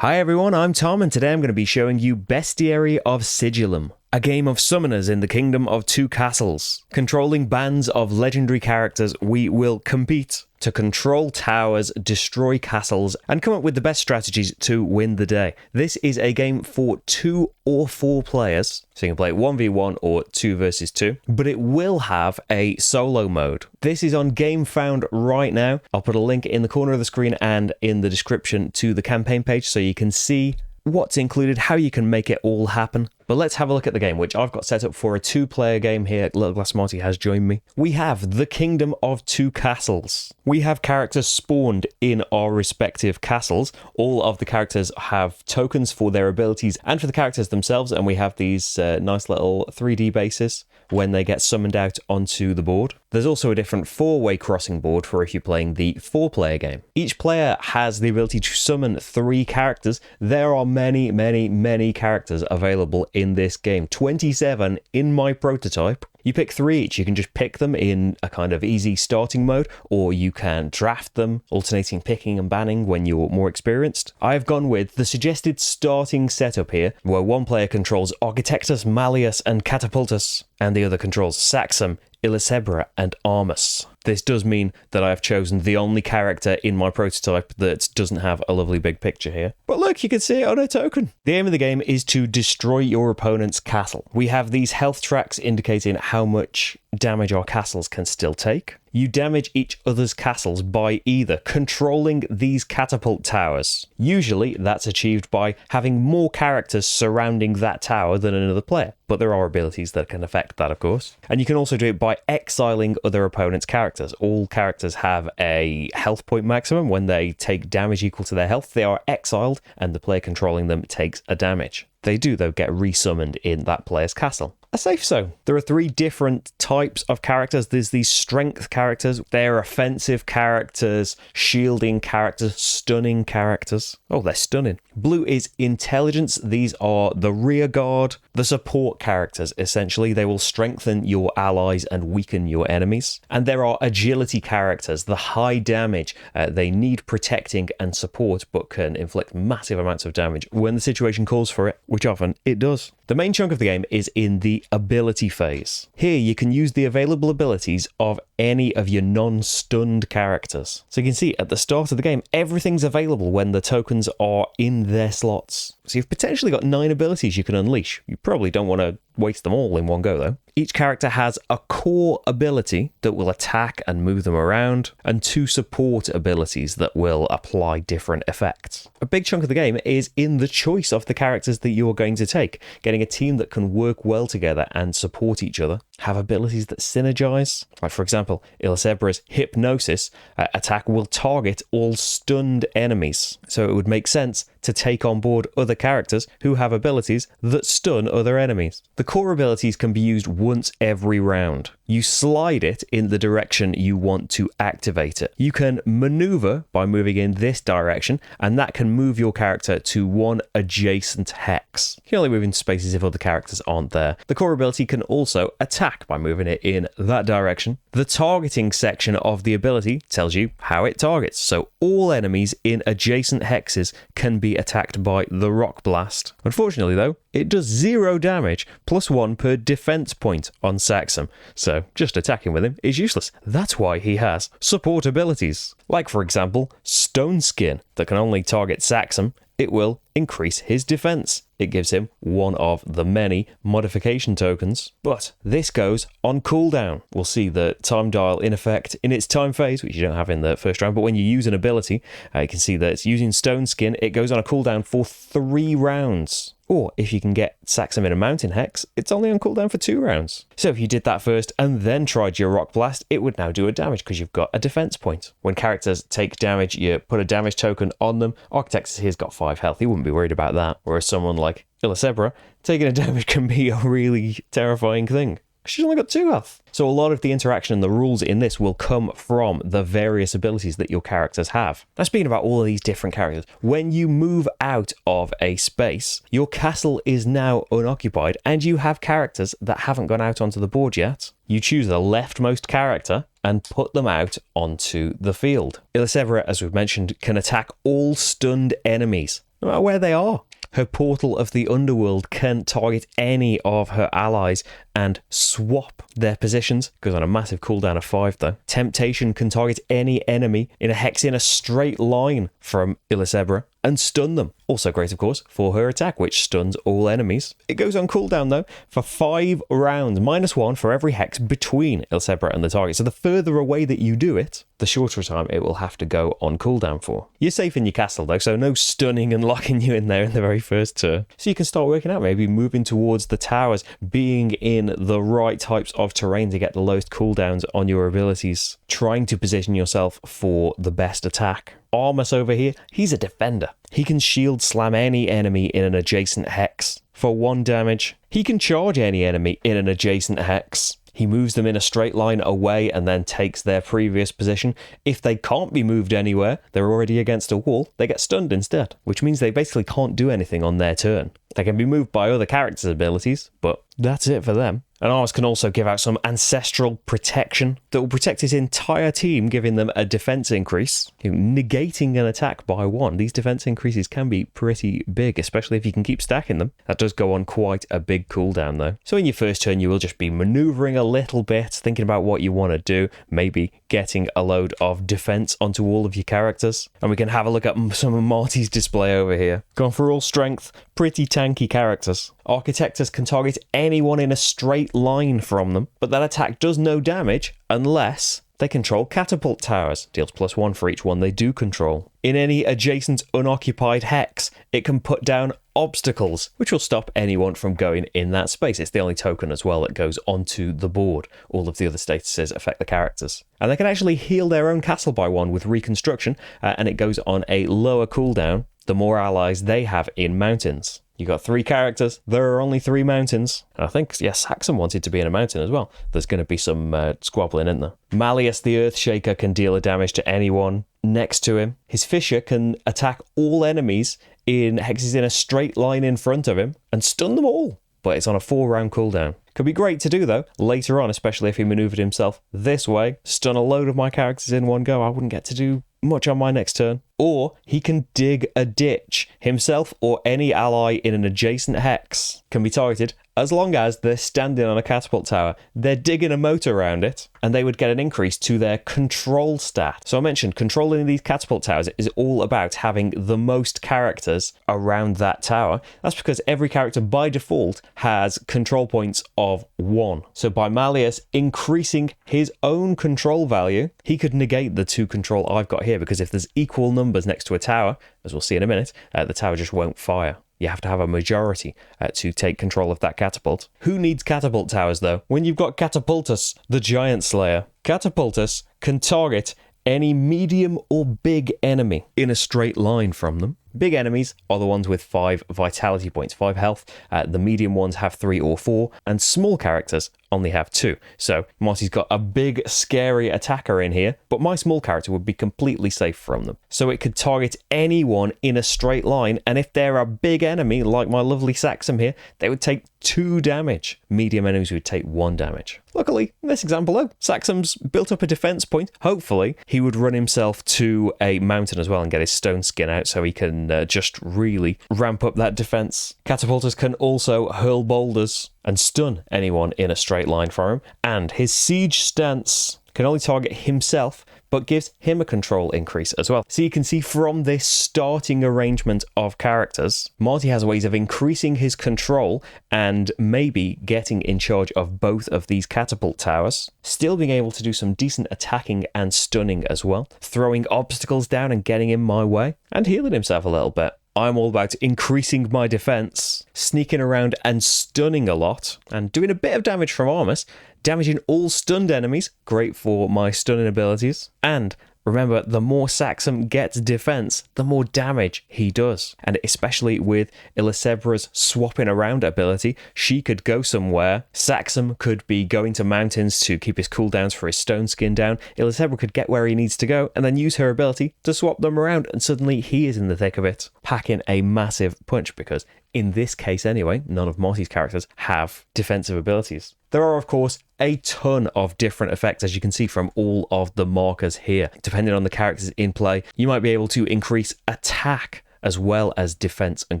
Hi everyone, I'm Tom, and today I'm going to be showing you Bestiary of Sigillum, a game of summoners in the Kingdom of Two Castles. Controlling bands of legendary characters, we will compete to control towers, destroy castles, and come up with the best strategies to win the day. This is a game for 2 or 4 players, so you can play it 1v1 or 2 versus 2, but it will have a solo mode. This is on GameFound right now. I'll put a link in the corner of the screen and in the description to the campaign page so you can see what's included, how you can make it all happen. But let's have a look at the game, which I've got set up for a 2-player game here. Little Glass Marty has joined me. We have the Kingdom of Two Castles. We have characters spawned in our respective castles. All of the characters have tokens for their abilities and for the characters themselves, and we have these nice little 3D bases when they get summoned out onto the board. There's also a different 4-way crossing board for if you're playing the 4-player game. Each player has the ability to summon 3 characters. There are many characters available in this game. 27 in my prototype. You pick 3 each. You can just pick them in a kind of easy starting mode, or you can draft them, alternating picking and banning when you're more experienced. I've gone with the suggested starting setup here, where one player controls Architectus, Malleus, and Catapultus, and the other controls Saxum, Illicebra, and Armus. This does mean that I've chosen the only character in my prototype that doesn't have a lovely big picture here. But look, you can see it on a token. The aim of the game is to destroy your opponent's castle. We have these health tracks indicating how much damage our castles can still take. You damage each other's castles by either controlling these catapult towers. Usually that's achieved by having more characters surrounding that tower than another player, but there are abilities that can affect that, of course. And you can also do it by exiling other opponents' characters. All characters have a health point maximum. When they take damage equal to their health, they are exiled, and the player controlling them takes a damage. They do, though, get resummoned in that player's castle. A safe zone. There are 3 different types of characters. There's these strength characters. They're offensive characters, shielding characters, stunning characters. Oh, they're stunning. Blue is intelligence. These are the rear guard, the support characters, essentially. They will strengthen your allies and weaken your enemies. And there are agility characters, the high damage. They need protecting and support, but can inflict massive amounts of damage when the situation calls for it, which often it does. The main chunk of the game is in the ability phase. Here you can use the available abilities of any of your non-stunned characters. So you can see at the start of the game, everything's available when the tokens are in their slots. So you've potentially got 9 abilities you can unleash. You probably don't want to waste them all in one go, though. Each character has a core ability that will attack and move them around, and 2 support abilities that will apply different effects. A big chunk of the game is in the choice of the characters that you're going to take. Getting a team that can work well together and support each other, have abilities that synergize. Like, for example, Illicebra's Hypnosis attack will target all stunned enemies. So it would make sense to take on board other characters who have abilities that stun other enemies. The core abilities can be used once every round. You slide it in the direction you want to activate it. You can maneuver by moving in this direction, and that can move your character to one adjacent hex. You can only move in spaces if other characters aren't there. The core ability can also attack by moving it in that direction. The targeting section of the ability tells you how it targets, so all enemies in adjacent hexes can be attacked by the Rock Blast. Unfortunately, though, it does 0 damage, plus 1 per defense point on Saxum, so just attacking with him is useless. That's why he has support abilities. Like, for example, Stone Skin, that can only target Saxum. It will increase his defense. It gives him one of the many modification tokens, but this goes on cooldown. We'll see the time dial in effect in its time phase, which you don't have in the first round, but when you use an ability, you can see that it's using Stone Skin. It goes on a cooldown for 3 rounds. Or if you can get Saxum in a mountain hex, it's only on cooldown for 2 rounds. So if you did that first and then tried your Rock Blast, it would now do a damage because you've got a defense point. When characters take damage, you put a damage token on them. Architectus here's got 5 health. He wouldn't be worried about that. Whereas someone like Illicebra, taking a damage can be a really terrifying thing. She's only got 2 health. So a lot of the interaction and the rules in this will come from the various abilities that your characters have. Now, speaking about all of these different characters, when you move out of a space, your castle is now unoccupied and you have characters that haven't gone out onto the board yet. You choose the leftmost character and put them out onto the field. Illicebra, as we've mentioned, can attack all stunned enemies. no matter where they are. Her Portal of the Underworld can target any of her allies and swap their positions. Goes on a massive cooldown of 5 though. Temptation can target any enemy in a hex in a straight line from Illusebra and stun them. Also great, of course, for her attack, which stuns all enemies. It goes on cooldown though for 5 rounds, -1 for every hex between Illusebra and the target. So the further away that you do it, the shorter time it will have to go on cooldown for. You're safe in your castle though, so no stunning and locking you in there in the very first turn. So you can start working out, maybe moving towards the towers, being in the right types of terrain to get the lowest cooldowns on your abilities, trying to position yourself for the best attack. Armus over here, he's a defender. He can shield slam any enemy in an adjacent hex for 1 damage. He can charge any enemy in an adjacent hex. He moves them in a straight line away and then takes their previous position. If they can't be moved anywhere, they're already against a wall, they get stunned instead, which means they basically can't do anything on their turn. They can be moved by other characters' abilities, but that's it for them. And Armus can also give out some ancestral protection that will protect his entire team, giving them a defense increase, negating an attack by 1. These defense increases can be pretty big, especially if you can keep stacking them. That does go on quite a big cooldown though. So in your first turn, you will just be maneuvering a little bit, thinking about what you want to do, maybe getting a load of defense onto all of your characters. And we can have a look at some of Marty's display over here. Gone for all strength, pretty tanky characters. Architectus can target anyone in a straight line from them, but that attack does no damage unless they control catapult towers. Deals +1 for each one they do control. In any adjacent unoccupied hex, it can put down obstacles, which will stop anyone from going in that space. It's the only token as well that goes onto the board. All of the other statuses affect the characters. And they can actually heal their own castle by 1 with reconstruction, and it goes on a lower cooldown the more allies they have in mountains. You got 3 characters, there are only 3 mountains. And I think, yeah, Saxon wanted to be in a mountain as well. There's going to be some squabbling in there. Malleus the Earthshaker can deal a damage to anyone next to him. His Fisher can attack all enemies in hexes in a straight line in front of him and stun them all. But it's on a 4-round cooldown. Could be great to do though, later on, especially if he maneuvered himself this way. Stun a load of my characters in one go. I wouldn't get to do much on my next turn. Or he can dig a ditch. Himself or any ally in an adjacent hex can be targeted as long as they're standing on a catapult tower. They're digging a moat around it, and they would get an increase to their control stat. So I mentioned controlling these catapult towers is all about having the most characters around that tower. That's because every character by default has control points of 1. So by Malleus increasing his own control value, he could negate the 2 control I've got here, because if there's equal numbers next to a tower, as we'll see in a minute, the tower just won't fire. You have to have a majority to take control of that catapult. Who needs catapult towers, though, when you've got Catapultus, the Giant Slayer? Catapultus can target any medium or big enemy in a straight line from them. Big enemies are the ones with 5 vitality points, 5 health. The medium ones have 3 or 4, and small characters only have 2. So Marty's got a big, scary attacker in here, but my small character would be completely safe from them. So it could target anyone in a straight line, and if they're a big enemy, like my lovely Saxum here, they would take 2 damage. Medium enemies would take 1 damage. Luckily, in this example though, Saxum's built up a defense point. Hopefully, he would run himself to a mountain as well and get his stone skin out so he can just really ramp up that defense. Catapulters can also hurl boulders and stun anyone in a straight line for him, and his siege stance can only target himself, but gives him a control increase as well. So you can see from this starting arrangement of characters, Marty has ways of increasing his control and maybe getting in charge of both of these catapult towers, still being able to do some decent attacking and stunning as well, throwing obstacles down and getting in my way, and healing himself a little bit. I'm all about increasing my defense, sneaking around and stunning a lot, and doing a bit of damage from Armus, damaging all stunned enemies, great for my stunning abilities. And remember, the more Saxum gets defense, the more damage he does. And especially with Illusebra's swapping around ability, she could go somewhere. Saxum could be going to mountains to keep his cooldowns for his stone skin down. Illusebra could get where he needs to go and then use her ability to swap them around, and suddenly he is in the thick of it, packing a massive punch, because in this case anyway, none of Marty's characters have defensive abilities. There are, of course, a ton of different effects, as you can see from all of the markers here. Depending on the characters in play, you might be able to increase attack as well as defense and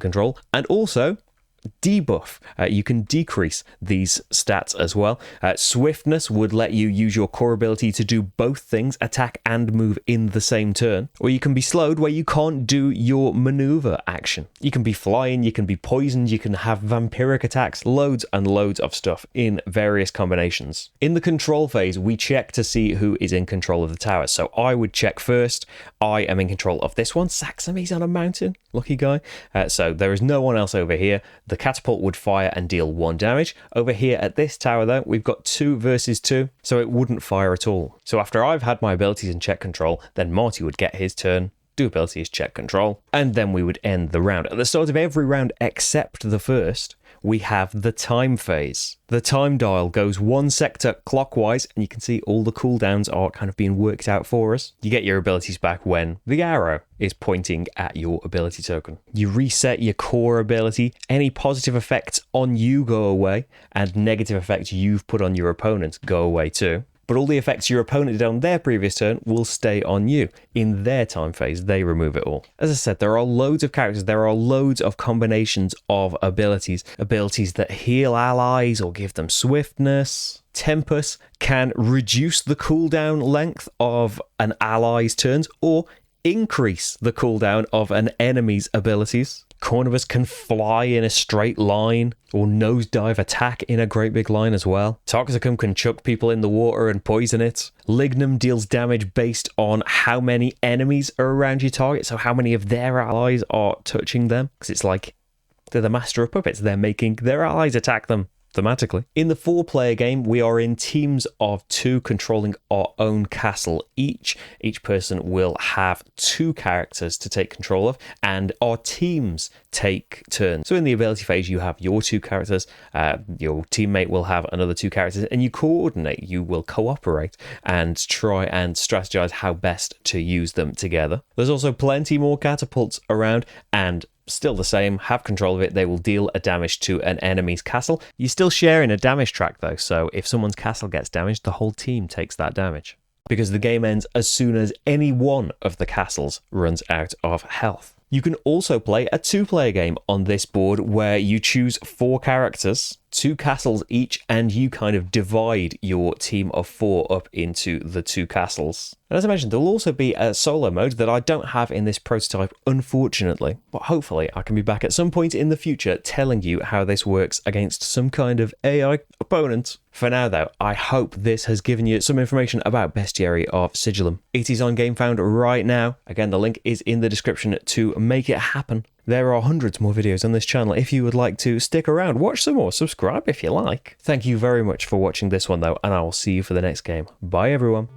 control, and also debuff. You can decrease these stats as well. Swiftness would let you use your core ability to do both things, attack and move in the same turn. Or you can be slowed where you can't do your maneuver action. You can be flying, you can be poisoned, you can have vampiric attacks, loads and loads of stuff in various combinations. In the control phase, we check to see who is in control of the tower. So I would check first. I am in control of this one. Saxamy's on a mountain. Lucky guy. So there is no one else over here. The catapult would fire and deal 1 damage. Over here at this tower though, we've got 2 versus 2, so it wouldn't fire at all. So after I've had my abilities and check control, then Marty would get his turn, do abilities, check control, and then we would end the round. At the start of every round except the first, we have the time phase. The time dial goes 1 sector clockwise, and you can see all the cooldowns are kind of being worked out for us. You get your abilities back when the arrow is pointing at your ability token. You reset your core ability. Any positive effects on you go away, and negative effects you've put on your opponent go away too. But all the effects your opponent did on their previous turn will stay on you. In their time phase, they remove it all. As I said, there are loads of characters, there are loads of combinations of abilities. Abilities that heal allies or give them swiftness. Tempest can reduce the cooldown length of an ally's turns or increase the cooldown of an enemy's abilities. Cornubus can fly in a straight line or nosedive attack in a great big line as well. Toxicum can chuck people in the water and poison it. Lignum deals damage based on how many enemies are around your target, so how many of their allies are touching them. Because it's like they're the master of puppets, they're making their allies attack them thematically. In the 4-player game, we are in teams of 2 controlling our own castle each. Each person will have 2 characters to take control of, and our teams take turns. So in the ability phase, you have your 2 characters, your teammate will have another 2 characters, and you coordinate, you will cooperate and try and strategize how best to use them together. There's also plenty more catapults around, and still the same, have control of it, they will deal a damage to an enemy's castle. You still share in a damage track though, so if someone's castle gets damaged, the whole team takes that damage. Because the game ends as soon as any one of the castles runs out of health. You can also play a 2-player game on this board where you choose 4 characters, 2 castles each, and you kind of divide your team of 4 up into the 2 castles. And as I mentioned, there will also be a solo mode that I don't have in this prototype, unfortunately, but hopefully I can be back at some point in the future telling you how this works against some kind of AI opponent. For now though, I hope this has given you some information about Bestiary of Sigillum. It is on GameFound right now. Again, the link is in the description to make it happen. There are hundreds more videos on this channel if you would like to stick around, watch some more, subscribe if you like. Thank you very much for watching this one though, and I will see you for the next game. Bye everyone.